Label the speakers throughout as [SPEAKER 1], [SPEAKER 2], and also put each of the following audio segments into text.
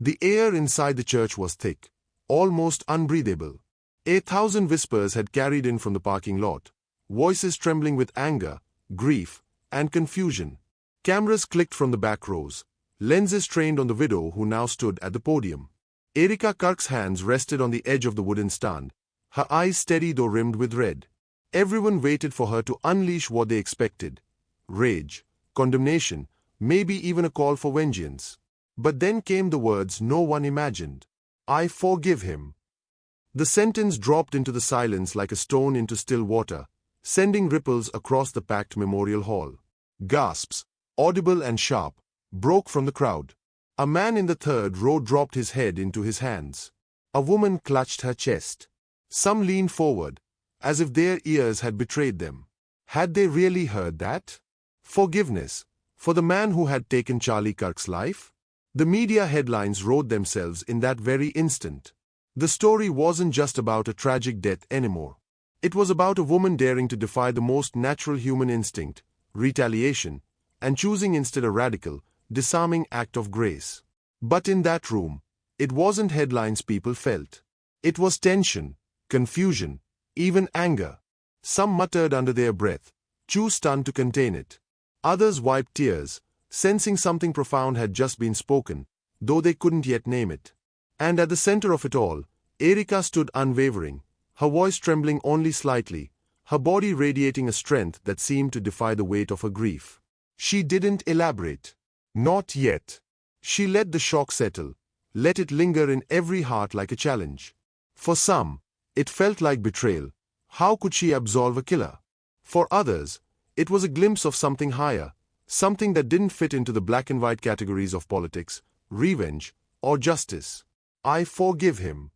[SPEAKER 1] The air inside the church was thick, almost unbreathable. 1,000 whispers had carried in from the parking lot, voices trembling with anger, grief, and confusion. Cameras clicked from the back rows, lenses trained on the widow who now stood at the podium. Erika Kirk's hands rested on the edge of the wooden stand, her eyes steady though rimmed with red. Everyone waited for her to unleash what they expected: rage, condemnation, maybe even a call for vengeance. But then came the words no one imagined. "I forgive him." The sentence dropped into the silence like a stone into still water, sending ripples across the packed memorial hall. Gasps, audible and sharp, broke from the crowd. A man in the third row dropped his head into his hands. A woman clutched her chest. Some leaned forward, as if their ears had betrayed them. Had they really heard that? Forgiveness, for the man who had taken Charlie Kirk's life? The media headlines wrote themselves in that very instant. The story wasn't just about a tragic death anymore. It was about a woman daring to defy the most natural human instinct, retaliation, and choosing instead a radical, disarming act of grace. But in that room, it wasn't headlines people felt. It was tension, confusion, even anger. Some muttered under their breath, too stunned to contain it. Others wiped tears, sensing something profound had just been spoken, though they couldn't yet name it. And at the center of it all, Erika stood unwavering, her voice trembling only slightly, her body radiating a strength that seemed to defy the weight of her grief. She didn't elaborate. Not yet. She let the shock settle, let it linger in every heart like a challenge. For some, it felt like betrayal. How could she absolve a killer? For others, it was a glimpse of something higher, something that didn't fit into the black and white categories of politics, revenge, or justice. "I forgive him."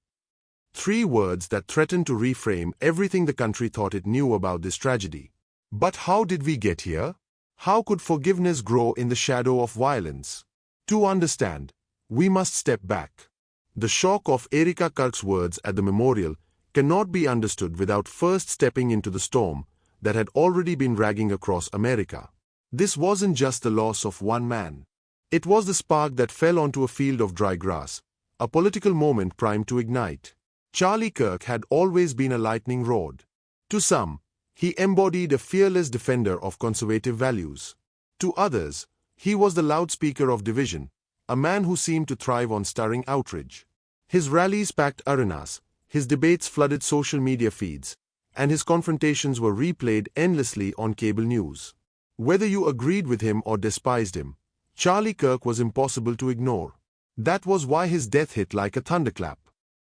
[SPEAKER 1] 3 words that threatened to reframe everything the country thought it knew about this tragedy. But how did we get here? How could forgiveness grow in the shadow of violence? To understand, we must step back. The shock of Erika Kirk's words at the memorial cannot be understood without first stepping into the storm that had already been raging across America. This wasn't just the loss of one man. It was the spark that fell onto a field of dry grass, a political moment primed to ignite. Charlie Kirk had always been a lightning rod. To some, he embodied a fearless defender of conservative values. To others, he was the loudspeaker of division, a man who seemed to thrive on stirring outrage. His rallies packed arenas, his debates flooded social media feeds, and his confrontations were replayed endlessly on cable news. Whether you agreed with him or despised him, Charlie Kirk was impossible to ignore. That was why his death hit like a thunderclap.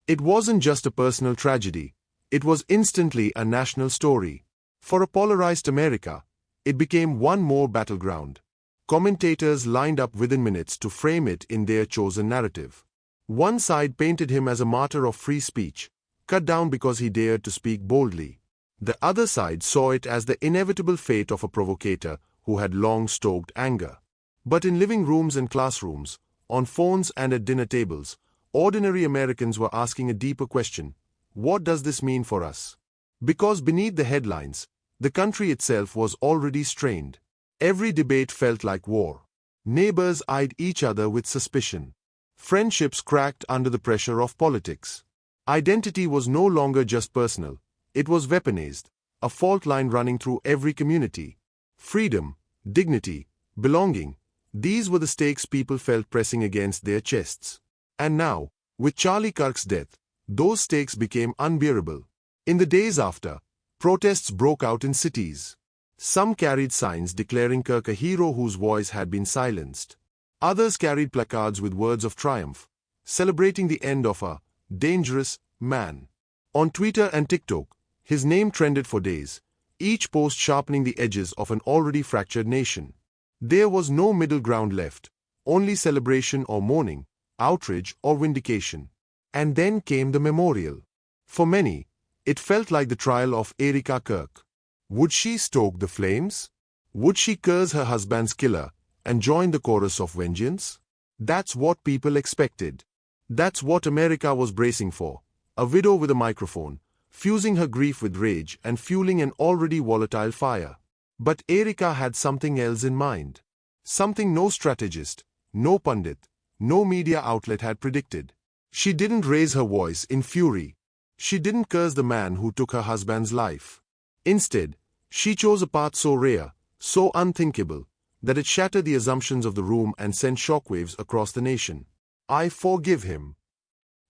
[SPEAKER 1] It wasn't just a personal tragedy, it was instantly a national story. For a polarized America, it became one more battleground. Commentators lined up within minutes to frame it in their chosen narrative. One side painted him as a martyr of free speech, cut down because he dared to speak boldly. The other side saw it as the inevitable fate of a provocator who had long stoked anger. But in living rooms and classrooms, on phones and at dinner tables, ordinary Americans were asking a deeper question: what does this mean for us? Because beneath the headlines, the country itself was already strained. Every debate felt like war. Neighbors eyed each other with suspicion. Friendships cracked under the pressure of politics. Identity was no longer just personal, it was weaponized, a fault line running through every community. Freedom, dignity, belonging, these were the stakes people felt pressing against their chests. And now, with Charlie Kirk's death, those stakes became unbearable. In the days after, protests broke out in cities. Some carried signs declaring Kirk a hero whose voice had been silenced. Others carried placards with words of triumph, celebrating the end of a dangerous man. On Twitter and TikTok, his name trended for days, each post sharpening the edges of an already fractured nation. There was no middle ground left, only celebration or mourning, outrage or vindication. And then came the memorial. For many, it felt like the trial of Erika Kirk. Would she stoke the flames? Would she curse her husband's killer and join the chorus of vengeance? That's what people expected. That's what America was bracing for. A widow with a microphone, fusing her grief with rage and fueling an already volatile fire. But Erika had something else in mind. Something no strategist, no pundit, no media outlet had predicted. She didn't raise her voice in fury. She didn't curse the man who took her husband's life. Instead, she chose a path so rare, so unthinkable, that it shattered the assumptions of the room and sent shockwaves across the nation. "I forgive him."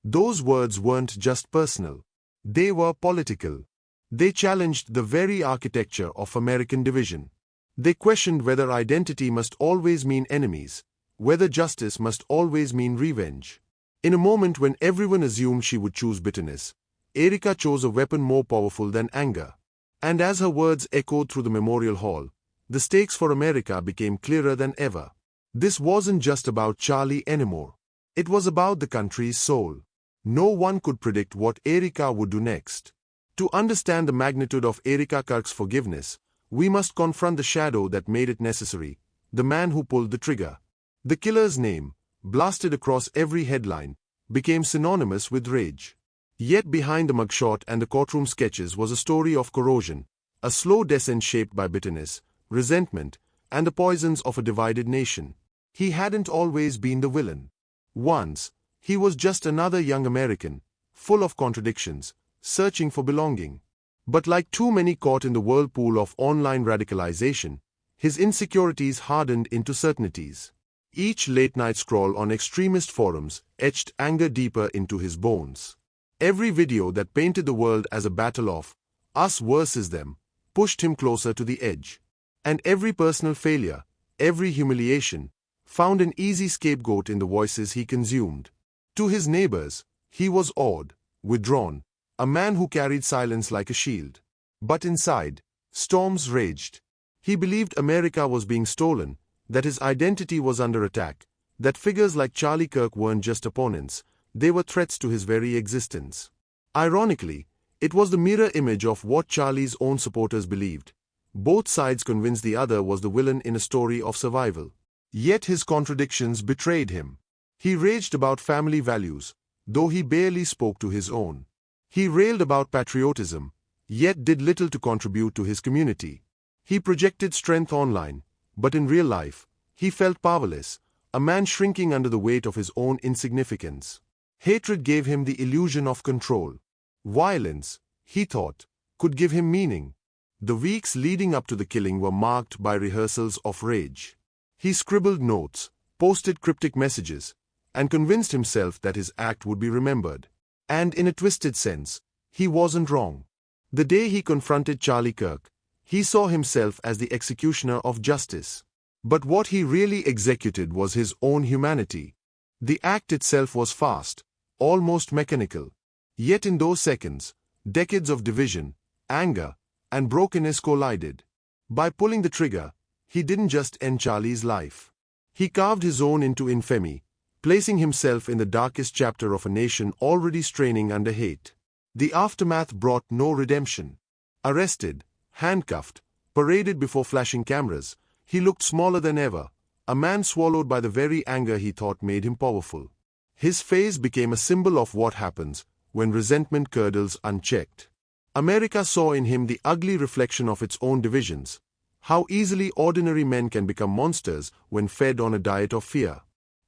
[SPEAKER 1] Those words weren't just personal. They were political. They challenged the very architecture of American division. They questioned whether identity must always mean enemies, whether justice must always mean revenge. In a moment when everyone assumed she would choose bitterness, Erika chose a weapon more powerful than anger. And as her words echoed through the memorial hall, the stakes for America became clearer than ever. This wasn't just about Charlie anymore. It was about the country's soul. No one could predict what Erika would do next. To understand the magnitude of Erika Kirk's forgiveness, we must confront the shadow that made it necessary, the man who pulled the trigger. The killer's name, blasted across every headline, became synonymous with rage. Yet behind the mugshot and the courtroom sketches was a story of corrosion, a slow descent shaped by bitterness, resentment, and the poisons of a divided nation. He hadn't always been the villain. Once, he was just another young American, full of contradictions, searching for belonging. But like too many caught in the whirlpool of online radicalization, his insecurities hardened into certainties. Each late-night scroll on extremist forums etched anger deeper into his bones. Every video that painted the world as a battle of us versus them pushed him closer to the edge. And every personal failure, every humiliation, found an easy scapegoat in the voices he consumed. To his neighbors, he was awed, withdrawn, a man who carried silence like a shield. But inside, storms raged. He believed America was being stolen, that his identity was under attack, that figures like Charlie Kirk weren't just opponents, they were threats to his very existence. Ironically, it was the mirror image of what Charlie's own supporters believed. Both sides convinced the other was the villain in a story of survival. Yet his contradictions betrayed him. He raged about family values, though he barely spoke to his own. He railed about patriotism, yet did little to contribute to his community. He projected strength online, but in real life, he felt powerless, a man shrinking under the weight of his own insignificance. Hatred gave him the illusion of control. Violence, he thought, could give him meaning. The weeks leading up to the killing were marked by rehearsals of rage. He scribbled notes, posted cryptic messages, and convinced himself that his act would be remembered. And in a twisted sense, he wasn't wrong. The day he confronted Charlie Kirk, he saw himself as the executioner of justice. But what he really executed was his own humanity. The act itself was fast, almost mechanical. Yet in those seconds, decades of division, anger, and brokenness collided. By pulling the trigger, he didn't just end Charlie's life. He carved his own into infamy, placing himself in the darkest chapter of a nation already straining under hate. The aftermath brought no redemption. Arrested, handcuffed, paraded before flashing cameras, he looked smaller than ever, a man swallowed by the very anger he thought made him powerful. His face became a symbol of what happens when resentment curdles unchecked. America saw in him the ugly reflection of its own divisions, how easily ordinary men can become monsters when fed on a diet of fear.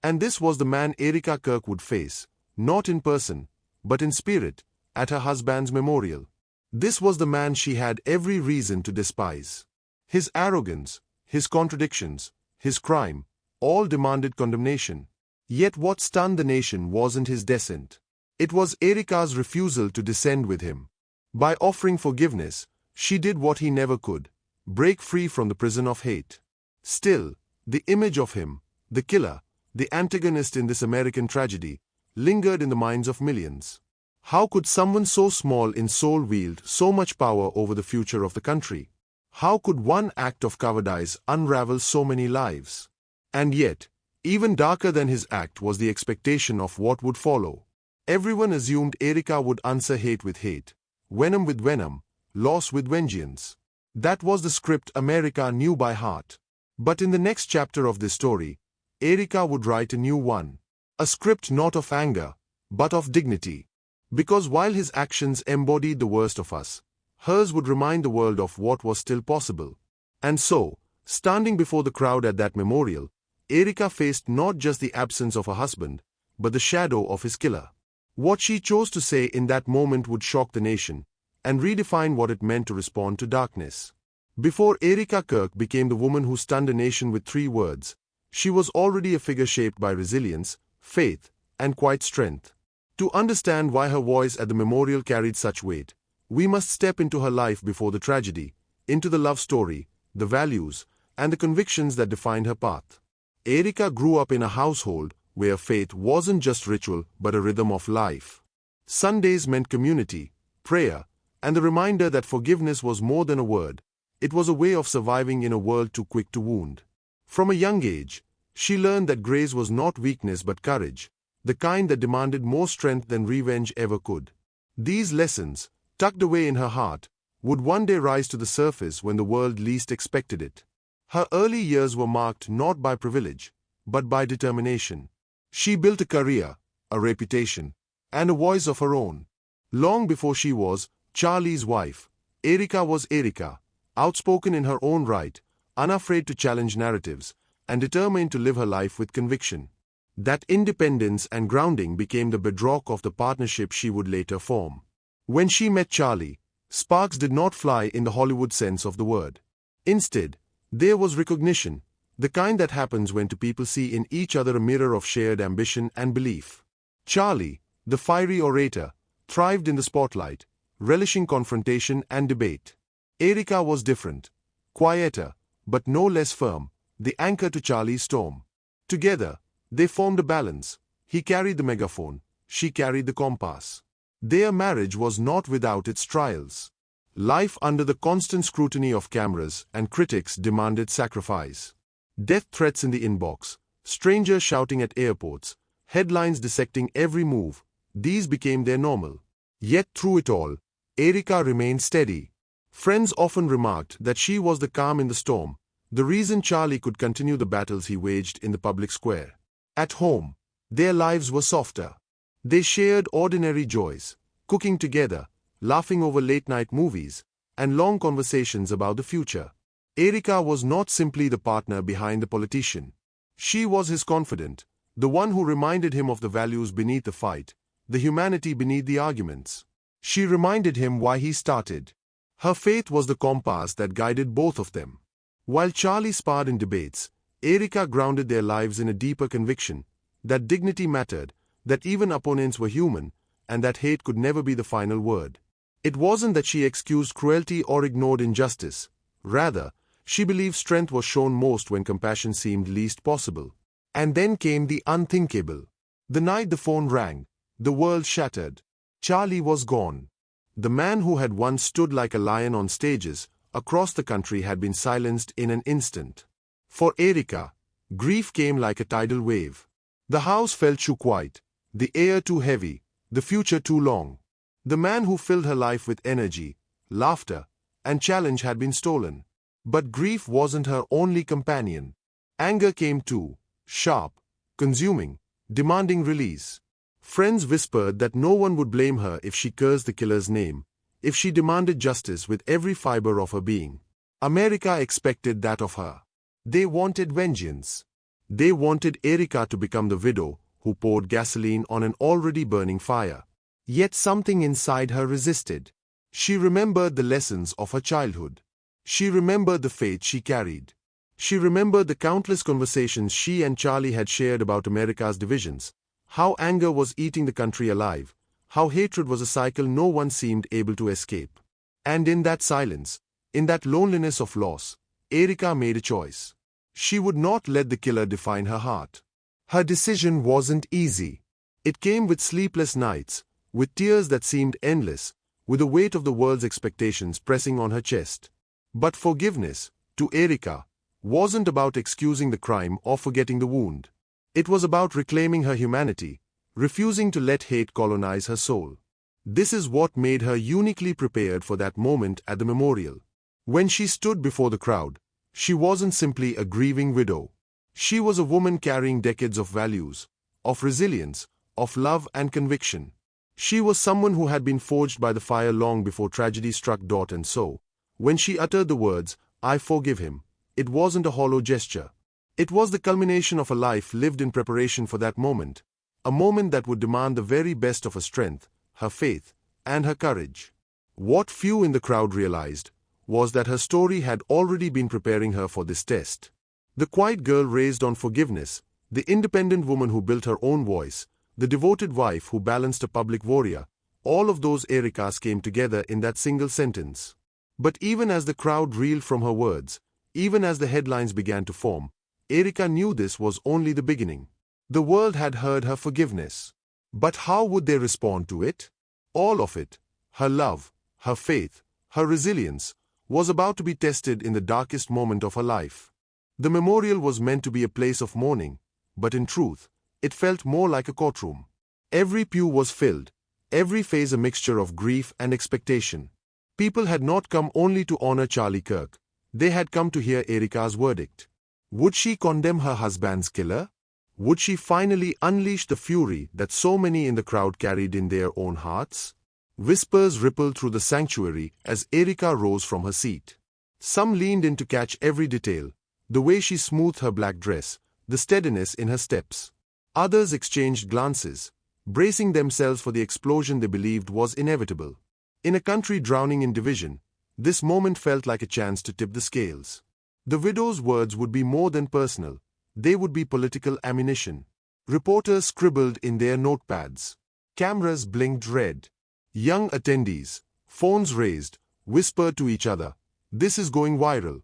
[SPEAKER 1] And this was the man Erika Kirk would face, not in person, but in spirit, at her husband's memorial. This was the man she had every reason to despise. His arrogance, his contradictions, his crime, all demanded condemnation. Yet what stunned the nation wasn't his descent. It was Erika's refusal to descend with him. By offering forgiveness, she did what he never could, break free from the prison of hate. Still, the image of him, the killer, the antagonist in this American tragedy, lingered in the minds of millions. How could someone so small in soul wield so much power over the future of the country? How could one act of cowardice unravel so many lives? And yet, even darker than his act was the expectation of what would follow. Everyone assumed Erika would answer hate with hate, venom with venom, loss with vengeance. That was the script America knew by heart. But in the next chapter of this story, Erika would write a new one. A script not of anger, but of dignity. Because while his actions embodied the worst of us, hers would remind the world of what was still possible. And so, standing before the crowd at that memorial, Erika faced not just the absence of her husband, but the shadow of his killer. What she chose to say in that moment would shock the nation, and redefine what it meant to respond to darkness. Before Erika Kirk became the woman who stunned a nation with 3 words, she was already a figure shaped by resilience, faith, and quiet strength. To understand why her voice at the memorial carried such weight, we must step into her life before the tragedy, into the love story, the values, and the convictions that defined her path. Erika grew up in a household where faith wasn't just ritual but a rhythm of life. Sundays meant community, prayer, and the reminder that forgiveness was more than a word. It was a way of surviving in a world too quick to wound. From a young age, she learned that grace was not weakness but courage, the kind that demanded more strength than revenge ever could. These lessons, tucked away in her heart, would one day rise to the surface when the world least expected it. Her early years were marked not by privilege, but by determination. She built a career, a reputation, and a voice of her own. Long before she was Charlie's wife, Erika was Erika, outspoken in her own right, unafraid to challenge narratives, and determined to live her life with conviction. That independence and grounding became the bedrock of the partnership she would later form. When she met Charlie, sparks did not fly in the Hollywood sense of the word. Instead, there was recognition, the kind that happens when two people see in each other a mirror of shared ambition and belief. Charlie, the fiery orator, thrived in the spotlight, relishing confrontation and debate. Erika was different, quieter, but no less firm, the anchor to Charlie's storm. Together, they formed a balance. He carried the megaphone, she carried the compass. Their marriage was not without its trials. Life under the constant scrutiny of cameras and critics demanded sacrifice. Death threats in the inbox, strangers shouting at airports, headlines dissecting every move, these became their normal. Yet through it all, Erika remained steady. Friends often remarked that she was the calm in the storm, the reason Charlie could continue the battles he waged in the public square. At home, their lives were softer. They shared ordinary joys, cooking together, laughing over late-night movies, and long conversations about the future. Erika was not simply the partner behind the politician. She was his confidant, the one who reminded him of the values beneath the fight, the humanity beneath the arguments. She reminded him why he started. Her faith was the compass that guided both of them. While Charlie sparred in debates, Erika grounded their lives in a deeper conviction that dignity mattered, that even opponents were human, and that hate could never be the final word. It wasn't that she excused cruelty or ignored injustice. Rather, she believed strength was shown most when compassion seemed least possible. And then came the unthinkable. The night the phone rang, the world shattered. Charlie was gone. The man who had once stood like a lion on stages across the country had been silenced in an instant. For Erika, grief came like a tidal wave. The house felt too quiet, the air too heavy, the future too long. The man who filled her life with energy, laughter, and challenge had been stolen. But grief wasn't her only companion. Anger came too, sharp, consuming, demanding release. Friends whispered that no one would blame her if she cursed the killer's name, if she demanded justice with every fiber of her being. America expected that of her. They wanted vengeance. They wanted Erika to become the widow who poured gasoline on an already burning fire. Yet something inside her resisted. She remembered the lessons of her childhood. She remembered the faith she carried. She remembered the countless conversations she and Charlie had shared about America's divisions, how anger was eating the country alive, how hatred was a cycle no one seemed able to escape. And in that silence, in that loneliness of loss, Erika made a choice. She would not let the killer define her heart. Her decision wasn't easy. It came with sleepless nights, with tears that seemed endless, with the weight of the world's expectations pressing on her chest. But forgiveness, to Erika, wasn't about excusing the crime or forgetting the wound. It was about reclaiming her humanity, refusing to let hate colonize her soul. This is what made her uniquely prepared for that moment at the memorial. When she stood before the crowd, she wasn't simply a grieving widow. She was a woman carrying decades of values, of resilience, of love and conviction. She was someone who had been forged by the fire long before tragedy struck. And so, when she uttered the words, "I forgive him," it wasn't a hollow gesture. It was the culmination of a life lived in preparation for that moment, a moment that would demand the very best of her strength, her faith, and her courage. What few in the crowd realized was that her story had already been preparing her for this test. The quiet girl raised on forgiveness, the independent woman who built her own voice, the devoted wife who balanced a public warrior, all of those Erikas came together in that single sentence. But even as the crowd reeled from her words, even as the headlines began to form, Erika knew this was only the beginning. The world had heard her forgiveness. But how would they respond to it? All of it, her love, her faith, her resilience, was about to be tested in the darkest moment of her life. The memorial was meant to be a place of mourning, but in truth, it felt more like a courtroom. Every pew was filled, every face a mixture of grief and expectation. People had not come only to honor Charlie Kirk, they had come to hear Erika's verdict. Would she condemn her husband's killer? Would she finally unleash the fury that so many in the crowd carried in their own hearts? Whispers rippled through the sanctuary as Erika rose from her seat. Some leaned in to catch every detail, the way she smoothed her black dress, the steadiness in her steps. Others exchanged glances, bracing themselves for the explosion they believed was inevitable. In a country drowning in division, this moment felt like a chance to tip the scales. The widow's words would be more than personal, they would be political ammunition. Reporters scribbled in their notepads. Cameras blinked red. Young attendees, phones raised, whispered to each other, "This is going viral."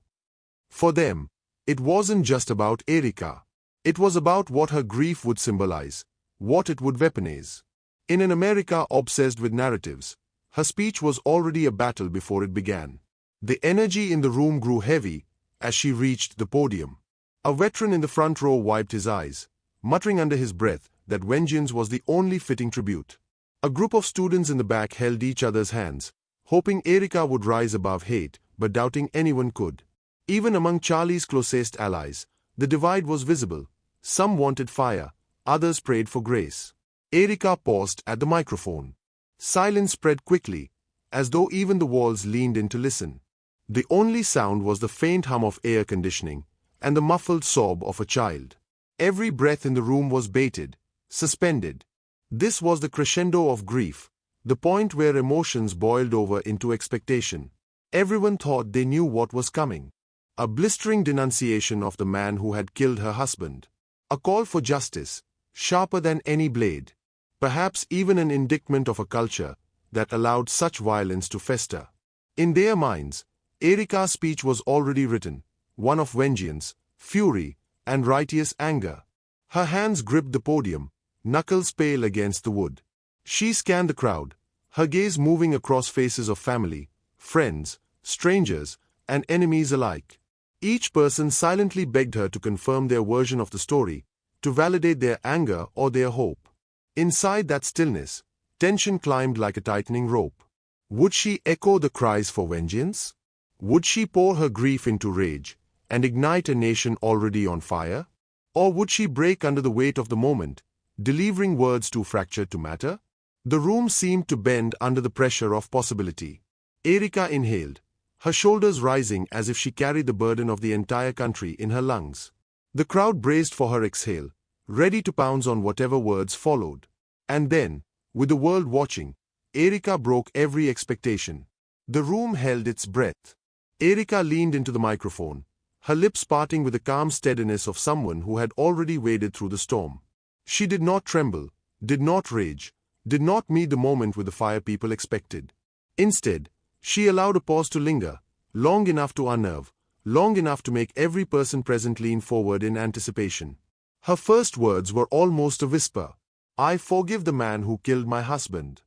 [SPEAKER 1] For them, it wasn't just about Erika. It was about what her grief would symbolize, what it would weaponize. In an America obsessed with narratives, her speech was already a battle before it began. The energy in the room grew heavy as she reached the podium. A veteran in the front row wiped his eyes, muttering under his breath that vengeance was the only fitting tribute. A group of students in the back held each other's hands, hoping Erika would rise above hate, but doubting anyone could. Even among Charlie's closest allies, the divide was visible. Some wanted fire, others prayed for grace. Erika paused at the microphone. Silence spread quickly, as though even the walls leaned in to listen. The only sound was the faint hum of air conditioning and the muffled sob of a child. Every breath in the room was bated, suspended. This was the crescendo of grief, the point where emotions boiled over into expectation. Everyone thought they knew what was coming. A blistering denunciation of the man who had killed her husband. A call for justice, sharper than any blade. Perhaps even an indictment of a culture that allowed such violence to fester. In their minds, Erika's speech was already written, one of vengeance, fury, and righteous anger. Her hands gripped the podium, knuckles pale against the wood. She scanned the crowd, her gaze moving across faces of family, friends, strangers, and enemies alike. Each person silently begged her to confirm their version of the story, to validate their anger or their hope. Inside that stillness, tension climbed like a tightening rope. Would she echo the cries for vengeance? Would she pour her grief into rage and ignite a nation already on fire? Or would she break under the weight of the moment, delivering words too fractured to matter? The room seemed to bend under the pressure of possibility. Erika inhaled, her shoulders rising as if she carried the burden of the entire country in her lungs. The crowd braced for her exhale, ready to pounce on whatever words followed. And then, with the world watching, Erika broke every expectation. The room held its breath. Erika leaned into the microphone, her lips parting with the calm steadiness of someone who had already waded through the storm. She did not tremble, did not rage, did not meet the moment with the fire people expected. Instead, she allowed a pause to linger, long enough to unnerve, long enough to make every person present lean forward in anticipation. Her first words were almost a whisper. "I forgive the man who killed my husband."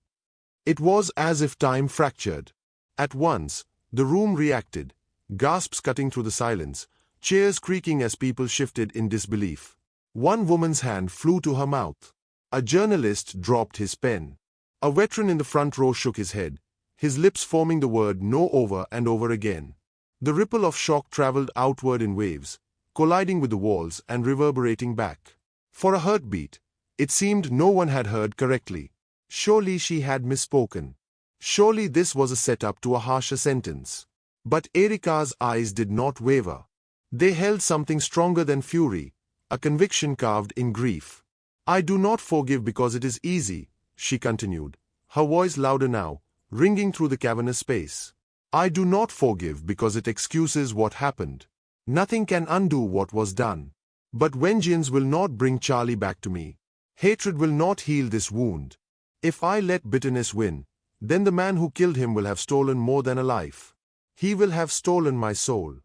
[SPEAKER 1] It was as if time fractured. At once, the room reacted, gasps cutting through the silence, chairs creaking as people shifted in disbelief. One woman's hand flew to her mouth. A journalist dropped his pen. A veteran in the front row shook his head, his lips forming the word "no" over and over again. The ripple of shock traveled outward in waves, colliding with the walls and reverberating back. For a heartbeat, it seemed no one had heard correctly. Surely she had misspoken. Surely this was a setup to a harsher sentence. But Erika's eyes did not waver. They held something stronger than fury, a conviction carved in grief. "I do not forgive because it is easy," she continued, her voice louder now, ringing through the cavernous space. "I do not forgive because it excuses what happened. Nothing can undo what was done. But vengeance will not bring Charlie back to me. Hatred will not heal this wound. If I let bitterness win, then the man who killed him will have stolen more than a life. He will have stolen my soul."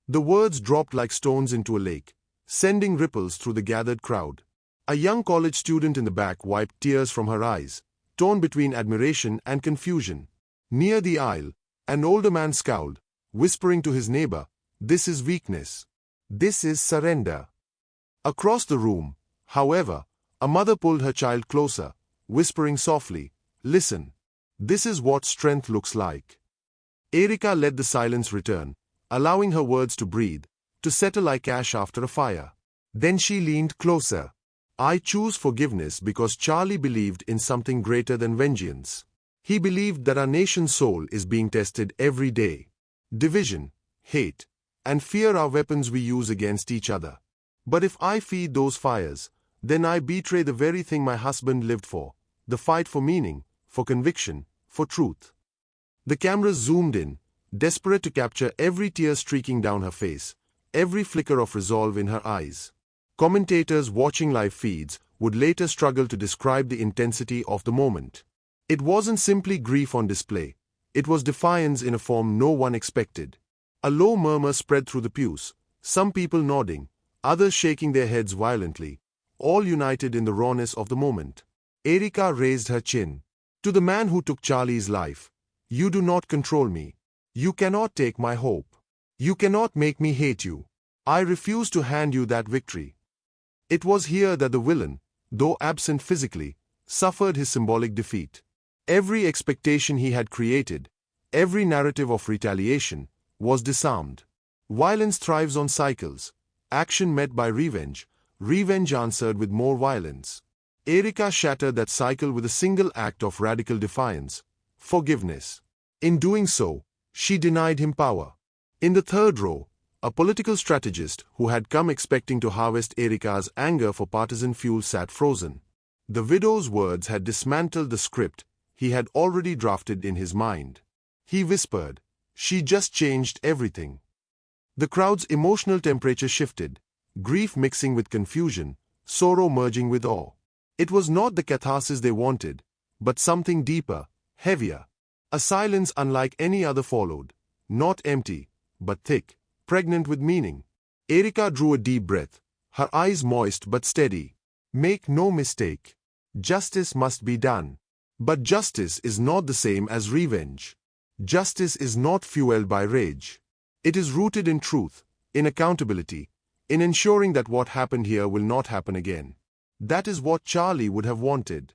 [SPEAKER 1] The words dropped like stones into a lake, sending ripples through the gathered crowd. A young college student in the back wiped tears from her eyes, torn between admiration and confusion. Near the aisle, an older man scowled, whispering to his neighbor, "This is weakness. This is surrender." Across the room, however, a mother pulled her child closer, whispering softly, "Listen. This is what strength looks like." Erika let the silence return, allowing her words to breathe, to settle like ash after a fire. Then she leaned closer. "I choose forgiveness because Charlie believed in something greater than vengeance. He believed that our nation's soul is being tested every day. Division, hate, and fear are weapons we use against each other. But if I feed those fires, then I betray the very thing my husband lived for, the fight for meaning, for conviction, for truth." The cameras zoomed in, desperate to capture every tear streaking down her face, every flicker of resolve in her eyes. Commentators watching live feeds would later struggle to describe the intensity of the moment. It wasn't simply grief on display, it was defiance in a form no one expected. A low murmur spread through the pews, some people nodding, others shaking their heads violently, all united in the rawness of the moment. Erika raised her chin. "To the man who took Charlie's life, you do not control me. You cannot take my hope. You cannot make me hate you. I refuse to hand you that victory." It was here that the villain, though absent physically, suffered his symbolic defeat. Every expectation he had created, every narrative of retaliation, was disarmed. Violence thrives on cycles, action met by revenge, revenge answered with more violence. Erika shattered that cycle with a single act of radical defiance: forgiveness. In doing so, she denied him power. In the third row, a political strategist who had come expecting to harvest Erika's anger for partisan fuel sat frozen. The widow's words had dismantled the script he had already drafted in his mind. He whispered, "She just changed everything." The crowd's emotional temperature shifted, grief mixing with confusion, sorrow merging with awe. It was not the catharsis they wanted, but something deeper, heavier. A silence unlike any other followed, not empty, but thick, pregnant with meaning. Erika drew a deep breath, her eyes moist but steady. "Make no mistake. Justice must be done. But justice is not the same as revenge. Justice is not fueled by rage. It is rooted in truth, in accountability, in ensuring that what happened here will not happen again. That is what Charlie would have wanted."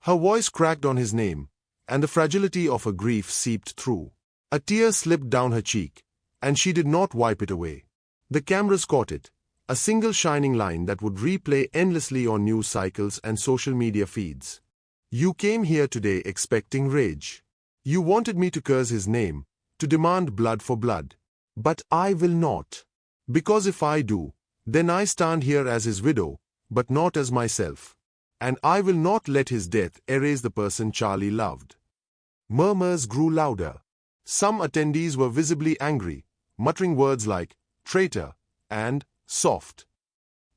[SPEAKER 1] Her voice cracked on his name, and the fragility of her grief seeped through. A tear slipped down her cheek, and she did not wipe it away. The cameras caught it, a single shining line that would replay endlessly on news cycles and social media feeds. "You came here today expecting rage. You wanted me to curse his name, to demand blood for blood. But I will not. Because if I do, then I stand here as his widow, but not as myself. And I will not let his death erase the person Charlie loved." Murmurs grew louder. Some attendees were visibly angry, muttering words like "traitor" and "soft."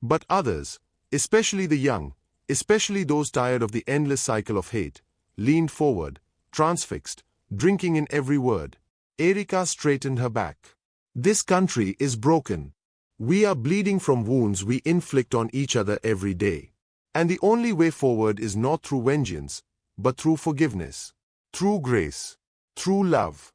[SPEAKER 1] But others, especially the young, especially those tired of the endless cycle of hate, leaned forward, transfixed, drinking in every word. Erika straightened her back. "This country is broken. We are bleeding from wounds we inflict on each other every day. And the only way forward is not through vengeance, but through forgiveness, through grace, through love."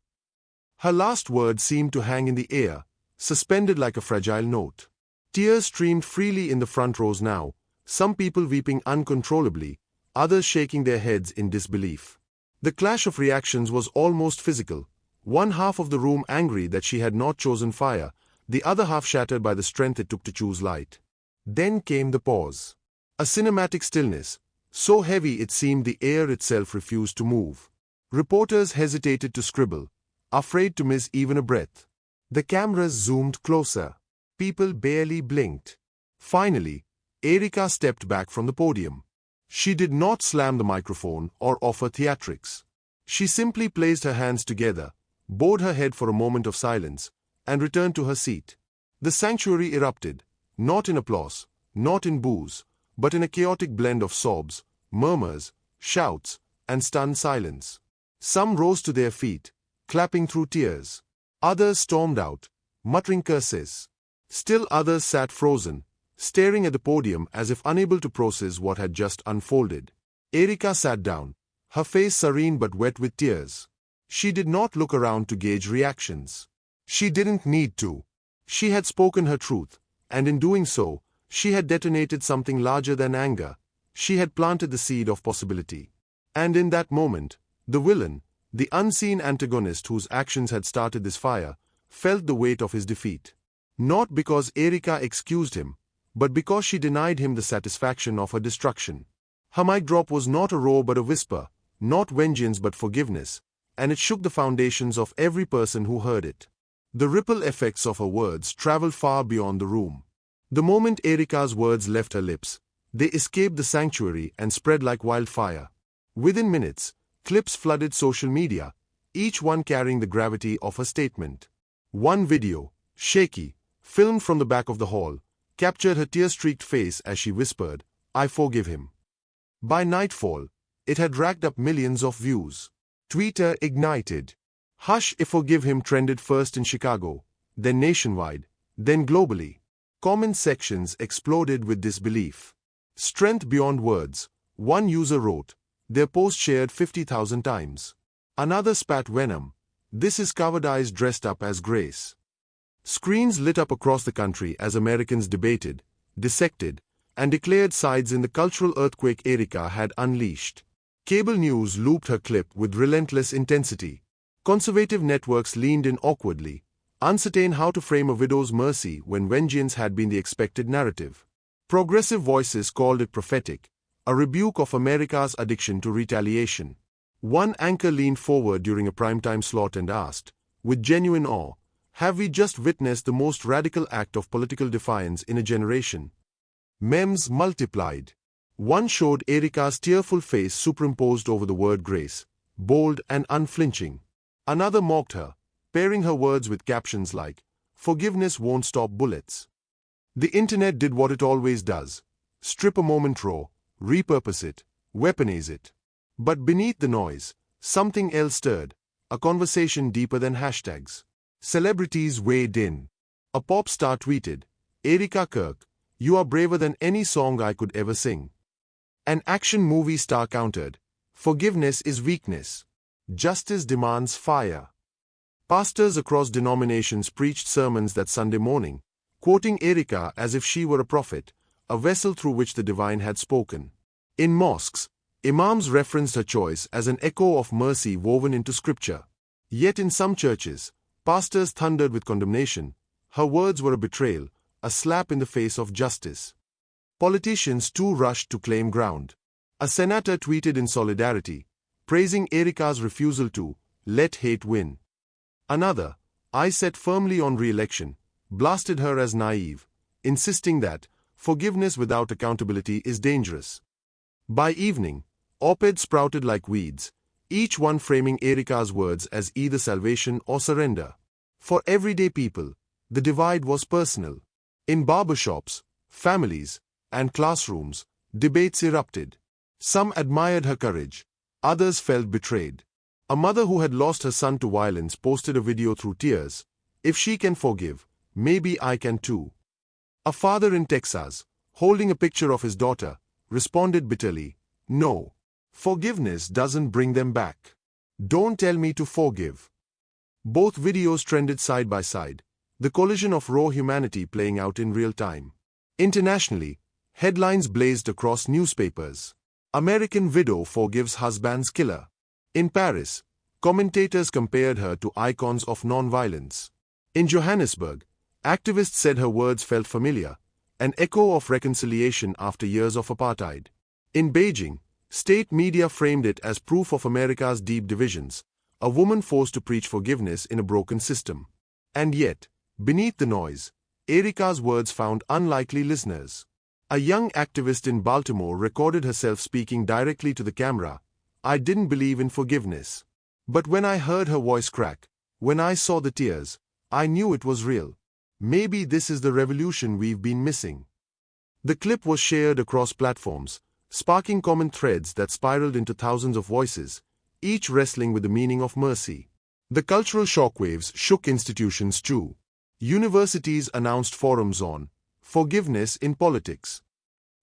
[SPEAKER 1] Her last words seemed to hang in the air, suspended like a fragile note. Tears streamed freely in the front rows now, some people weeping uncontrollably, others shaking their heads in disbelief. The clash of reactions was almost physical, one half of the room angry that she had not chosen fire, the other half shattered by the strength it took to choose light. Then came the pause. A cinematic stillness, so heavy it seemed the air itself refused to move. Reporters hesitated to scribble, afraid to miss even a breath. The cameras zoomed closer. People barely blinked. Finally, Erika stepped back from the podium. She did not slam the microphone or offer theatrics. She simply placed her hands together, bowed her head for a moment of silence, and returned to her seat. The sanctuary erupted, not in applause, not in boos, but in a chaotic blend of sobs, murmurs, shouts, and stunned silence. Some rose to their feet, clapping through tears. Others stormed out, muttering curses. Still others sat frozen, staring at the podium as if unable to process what had just unfolded. Erika sat down, her face serene but wet with tears. She did not look around to gauge reactions. She didn't need to. She had spoken her truth, and in doing so, she had detonated something larger than anger. She had planted the seed of possibility. And in that moment, the villain, the unseen antagonist whose actions had started this fire, felt the weight of his defeat. Not because Erika excused him, but because she denied him the satisfaction of her destruction. Her mic drop was not a roar but a whisper, not vengeance but forgiveness, and it shook the foundations of every person who heard it. The ripple effects of her words traveled far beyond the room. The moment Erika's words left her lips, they escaped the sanctuary and spread like wildfire. Within minutes, clips flooded social media, each one carrying the gravity of her statement. One video, shaky, filmed from the back of the hall, captured her tear-streaked face as she whispered, "I forgive him." By nightfall, it had racked up millions of views. Twitter ignited. "Hush, I forgive him" trended first in Chicago, then nationwide, then globally. Comment sections exploded with disbelief. "Strength beyond words," one user wrote. Their post shared 50,000 times. Another spat venom. "This is cowardice dressed up as grace." Screens lit up across the country as Americans debated, dissected, and declared sides in the cultural earthquake Erika had unleashed. Cable news looped her clip with relentless intensity. Conservative networks leaned in awkwardly, uncertain how to frame a widow's mercy when vengeance had been the expected narrative. Progressive voices called it prophetic, a rebuke of America's addiction to retaliation. One anchor leaned forward during a primetime slot and asked, with genuine awe, "Have we just witnessed the most radical act of political defiance in a generation?" Memes multiplied. One showed Erika's tearful face superimposed over the word grace, bold and unflinching. Another mocked her, pairing her words with captions like, "Forgiveness won't stop bullets." The internet did what it always does: strip a moment raw, repurpose it, weaponize it. But beneath the noise, something else stirred, a conversation deeper than hashtags. Celebrities weighed in. A pop star tweeted, "Erika Kirk, you are braver than any song I could ever sing." An action movie star countered, "Forgiveness is weakness. Justice demands fire." Pastors across denominations preached sermons that Sunday morning, quoting Erika as if she were a prophet, a vessel through which the divine had spoken. In mosques, imams referenced her choice as an echo of mercy woven into scripture. Yet in some churches, pastors thundered with condemnation. Her words were a betrayal, a slap in the face of justice. Politicians too rushed to claim ground. A senator tweeted in solidarity, praising Erika's refusal to let hate win. Another, I set firmly on re-election, blasted her as naive, insisting that forgiveness without accountability is dangerous. By evening, op-eds sprouted like weeds, each one framing Erika's words as either salvation or surrender. For everyday people, the divide was personal. In barbershops, families, and classrooms, debates erupted. Some admired her courage, others felt betrayed. A mother who had lost her son to violence posted a video through tears. "If she can forgive, maybe I can too." A father in Texas, holding a picture of his daughter, responded bitterly, "No. Forgiveness doesn't bring them back. Don't tell me to forgive." Both videos trended side by side, the collision of raw humanity playing out in real time. Internationally, headlines blazed across newspapers. American widow forgives husband's killer. In Paris, commentators compared her to icons of nonviolence. In Johannesburg, activists said her words felt familiar, an echo of reconciliation after years of apartheid. In Beijing, state media framed it as proof of America's deep divisions, a woman forced to preach forgiveness in a broken system. And yet, beneath the noise, Erika's words found unlikely listeners. A young activist in Baltimore recorded herself speaking directly to the camera. "I didn't believe in forgiveness. But when I heard her voice crack, when I saw the tears, I knew it was real. Maybe this is the revolution we've been missing." The clip was shared across platforms, sparking common threads that spiraled into thousands of voices, each wrestling with the meaning of mercy. The cultural shockwaves shook institutions too. Universities announced forums on forgiveness in politics.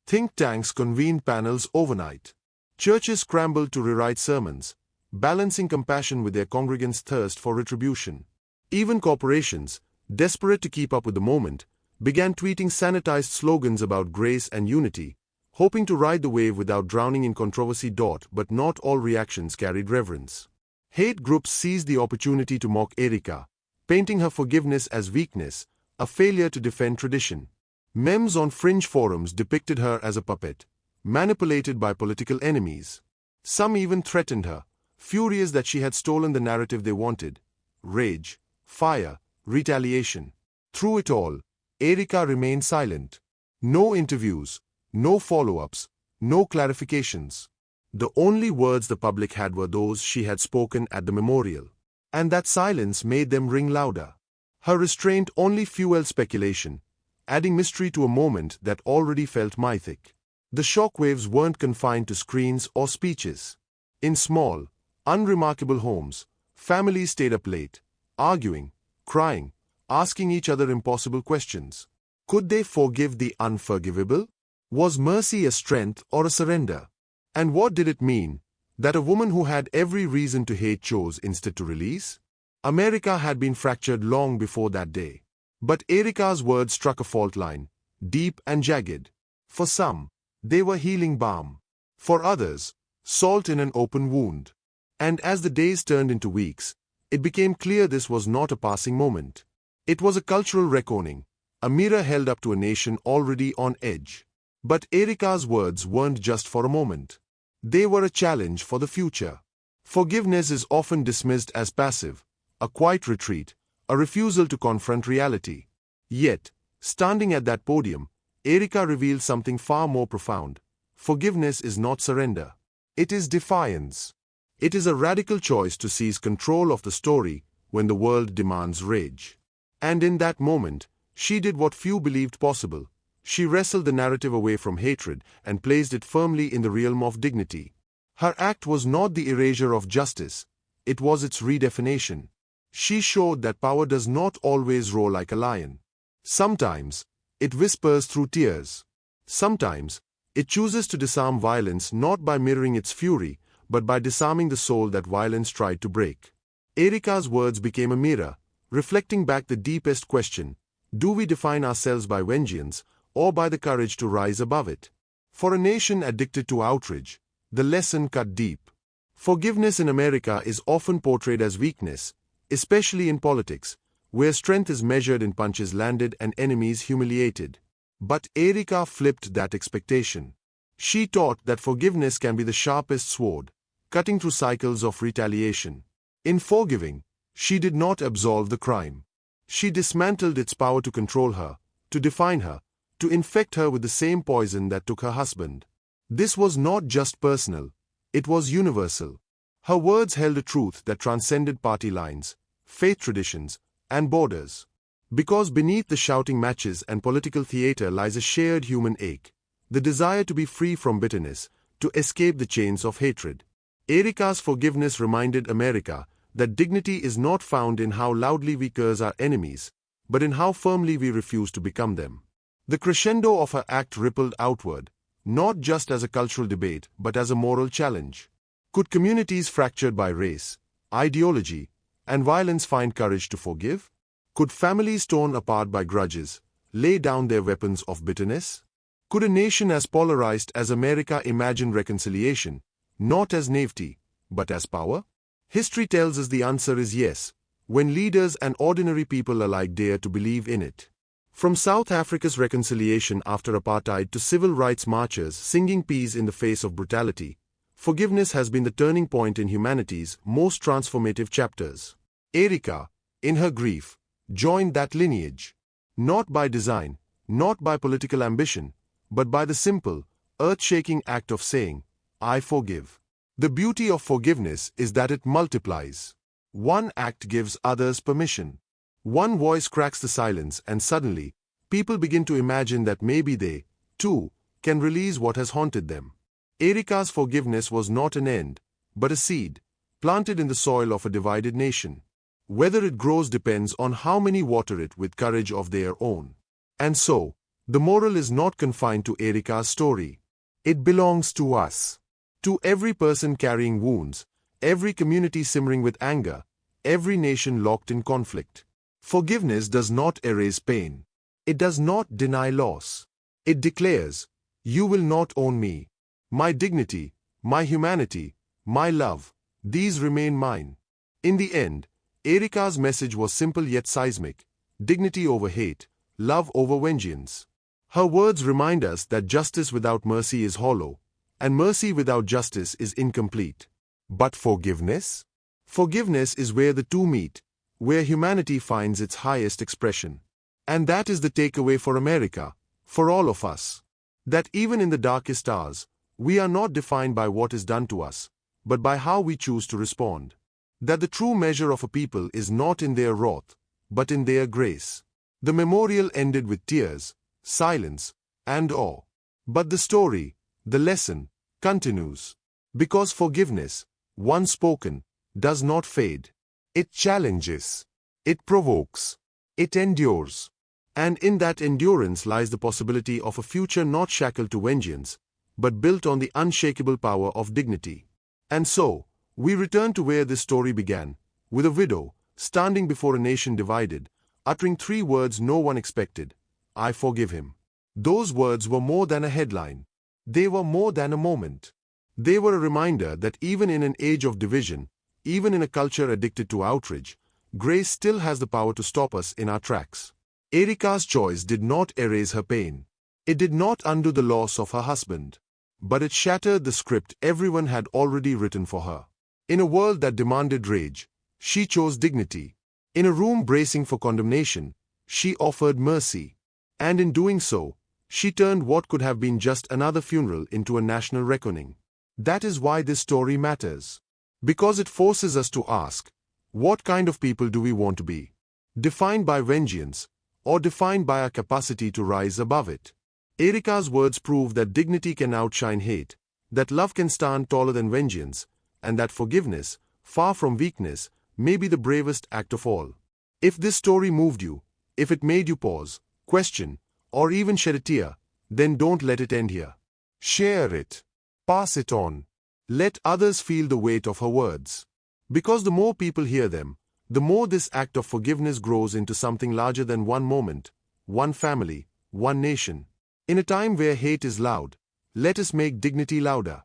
[SPEAKER 1] Think tanks convened panels overnight. Churches scrambled to rewrite sermons, balancing compassion with their congregants' thirst for retribution. Even corporations, desperate to keep up with the moment, began tweeting sanitized slogans about grace and unity, hoping to ride the wave without drowning in controversy. But not all reactions carried reverence. Hate groups seized the opportunity to mock Erika, painting her forgiveness as weakness, a failure to defend tradition. Memes on fringe forums depicted her as a puppet, manipulated by political enemies. Some even threatened her, furious that she had stolen the narrative they wanted. Rage, fire, retaliation. Through it all, Erika remained silent. No interviews, no follow-ups, no clarifications. The only words the public had were those she had spoken at the memorial. And that silence made them ring louder. Her restraint only fueled speculation, adding mystery to a moment that already felt mythic. The shockwaves weren't confined to screens or speeches. In small, unremarkable homes, families stayed up late, arguing, crying, asking each other impossible questions. Could they forgive the unforgivable? Was mercy a strength or a surrender? And what did it mean that a woman who had every reason to hate chose instead to release? America had been fractured long before that day. But Erika's words struck a fault line, deep and jagged. For some, they were healing balm. For others, salt in an open wound. And as the days turned into weeks, it became clear this was not a passing moment. It was a cultural reckoning, a mirror held up to a nation already on edge. But Erika's words weren't just for a moment. They were a challenge for the future. Forgiveness is often dismissed as passive, a quiet retreat, a refusal to confront reality. Yet, standing at that podium, Erika revealed something far more profound. Forgiveness is not surrender. It is defiance. It is a radical choice to seize control of the story when the world demands rage. And in that moment, she did what few believed possible. She wrestled the narrative away from hatred and placed it firmly in the realm of dignity. Her act was not the erasure of justice, it was its redefinition. She showed that power does not always roar like a lion. Sometimes, it whispers through tears. Sometimes, it chooses to disarm violence not by mirroring its fury, but by disarming the soul that violence tried to break. Erika's words became a mirror, reflecting back the deepest question: do we define ourselves by vengeance, or by the courage to rise above it? For a nation addicted to outrage, the lesson cut deep. Forgiveness in America is often portrayed as weakness, especially in politics, where strength is measured in punches landed and enemies humiliated. But Erika flipped that expectation. She taught that forgiveness can be the sharpest sword, cutting through cycles of retaliation. In forgiving, she did not absolve the crime. She dismantled its power to control her, to define her, to infect her with the same poison that took her husband. This was not just personal, it was universal. Her words held a truth that transcended party lines, faith traditions, and borders. Because beneath the shouting matches and political theater lies a shared human ache, the desire to be free from bitterness, to escape the chains of hatred. Erika's forgiveness reminded America that dignity is not found in how loudly we curse our enemies, but in how firmly we refuse to become them. The crescendo of her act rippled outward, not just as a cultural debate, but as a moral challenge. Could communities fractured by race, ideology, and violence find courage to forgive? Could families torn apart by grudges lay down their weapons of bitterness? Could a nation as polarized as America imagine reconciliation, not as naivety, but as power? History tells us the answer is yes, when leaders and ordinary people alike dare to believe in it. From South Africa's reconciliation after apartheid to civil rights marchers singing peace in the face of brutality, forgiveness has been the turning point in humanity's most transformative chapters. Erika, in her grief, joined that lineage. Not by design, not by political ambition, but by the simple, earth-shaking act of saying, I forgive. The beauty of forgiveness is that it multiplies. One act gives others permission. One voice cracks the silence, and suddenly, people begin to imagine that maybe they, too, can release what has haunted them. Erika's forgiveness was not an end, but a seed, planted in the soil of a divided nation. Whether it grows depends on how many water it with courage of their own. And so, the moral is not confined to Erika's story. It belongs to us. To every person carrying wounds, every community simmering with anger, every nation locked in conflict. Forgiveness does not erase pain. It does not deny loss. It declares, you will not own me. My dignity, my humanity, my love, these remain mine. In the end, Erika's message was simple yet seismic: dignity over hate, love over vengeance. Her words remind us that justice without mercy is hollow, and mercy without justice is incomplete. But forgiveness? Forgiveness is where the two meet, where humanity finds its highest expression. And that is the takeaway for America, for all of us. That even in the darkest hours, we are not defined by what is done to us, but by how we choose to respond. That the true measure of a people is not in their wrath, but in their grace. The memorial ended with tears, silence, and awe. But the story, the lesson, continues. Because forgiveness, once spoken, does not fade. It challenges. It provokes. It endures. And in that endurance lies the possibility of a future not shackled to vengeance, but built on the unshakable power of dignity. And so, we return to where this story began, with a widow, standing before a nation divided, uttering three words no one expected: I forgive him. Those words were more than a headline. They were more than a moment. They were a reminder that even in an age of division, even in a culture addicted to outrage, grace still has the power to stop us in our tracks. Erika's choice did not erase her pain. It did not undo the loss of her husband. But it shattered the script everyone had already written for her. In a world that demanded rage, she chose dignity. In a room bracing for condemnation, she offered mercy. And in doing so, she turned what could have been just another funeral into a national reckoning. That is why this story matters. Because it forces us to ask, what kind of people do we want to be? Defined by vengeance, or defined by our capacity to rise above it? Erika's words prove that dignity can outshine hate, that love can stand taller than vengeance, and that forgiveness, far from weakness, may be the bravest act of all. If this story moved you, if it made you pause, question, or even shed a tear, then don't let it end here. Share it. Pass it on. Let others feel the weight of her words. Because the more people hear them, the more this act of forgiveness grows into something larger than one moment, one family, one nation. In a time where hate is loud, let us make dignity louder.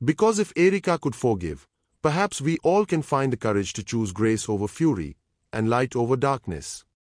[SPEAKER 1] Because if Erika could forgive, perhaps we all can find the courage to choose grace over fury, and light over darkness.